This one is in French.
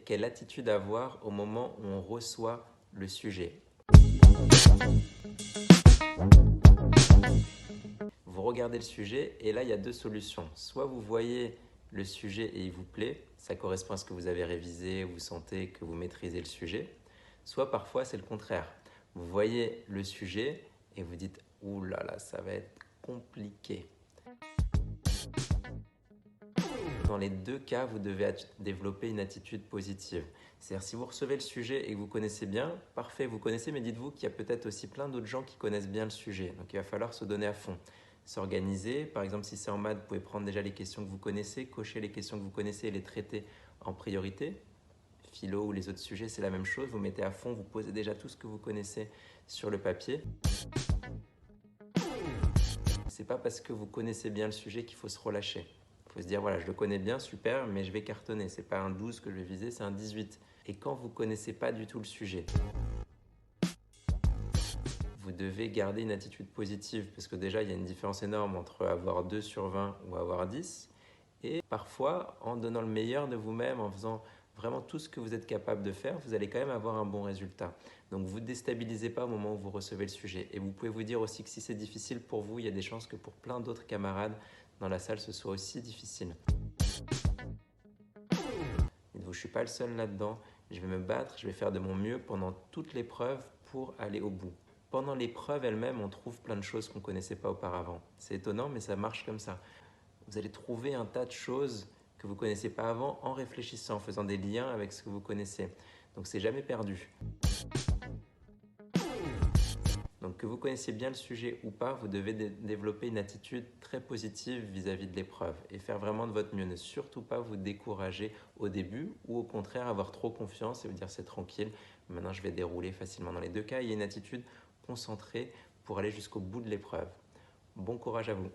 quelle attitude avoir au moment où on reçoit le sujet. Vous regardez le sujet et là, il y a deux solutions. Soit vous voyez le sujet et il vous plaît, ça correspond à ce que vous avez révisé, vous sentez que vous maîtrisez le sujet. Soit parfois, c'est le contraire. Vous voyez le sujet et vous dites « Ouh là là, ça va être compliqué ». Dans les deux cas, vous devez développer une attitude positive. C'est-à-dire, si vous recevez le sujet et que vous connaissez bien, parfait, vous connaissez, mais dites-vous qu'il y a peut-être aussi plein d'autres gens qui connaissent bien le sujet. Donc, il va falloir se donner à fond. S'organiser. Par exemple, si c'est en maths, vous pouvez prendre déjà les questions que vous connaissez, cocher les questions que vous connaissez et les traiter en priorité. Philo ou les autres sujets, c'est la même chose. Vous mettez à fond, vous posez déjà tout ce que vous connaissez sur le papier. C'est pas parce que vous connaissez bien le sujet qu'il faut se relâcher. Il faut se dire, voilà, je le connais bien, super, mais je vais cartonner. C'est pas un 12 que je vais viser, c'est un 18. Et quand vous connaissez pas du tout le sujet, vous devez garder une attitude positive parce que déjà, il y a une différence énorme entre avoir 2 sur 20 ou avoir 10. Et parfois, en donnant le meilleur de vous-même, en faisant vraiment tout ce que vous êtes capable de faire, vous allez quand même avoir un bon résultat. Donc, vous ne déstabilisez pas au moment où vous recevez le sujet. Et vous pouvez vous dire aussi que si c'est difficile pour vous, il y a des chances que pour plein d'autres camarades dans la salle, ce soit aussi difficile. Dites-vous, je ne suis pas le seul là-dedans. Je vais me battre, je vais faire de mon mieux pendant toute l'épreuve pour aller au bout. Pendant l'épreuve elle-même, on trouve plein de choses qu'on ne connaissait pas auparavant. C'est étonnant, mais ça marche comme ça. Vous allez trouver un tas de choses que vous ne connaissez pas avant en réfléchissant, en faisant des liens avec ce que vous connaissez. Donc, c'est jamais perdu. Donc, que vous connaissiez bien le sujet ou pas, vous devez développer une attitude très positive vis-à-vis de l'épreuve et faire vraiment de votre mieux. Ne surtout pas vous décourager au début ou au contraire avoir trop confiance et vous dire c'est tranquille, maintenant je vais dérouler facilement. Dans les deux cas, il y a une attitude concentrée pour aller jusqu'au bout de l'épreuve. Bon courage à vous.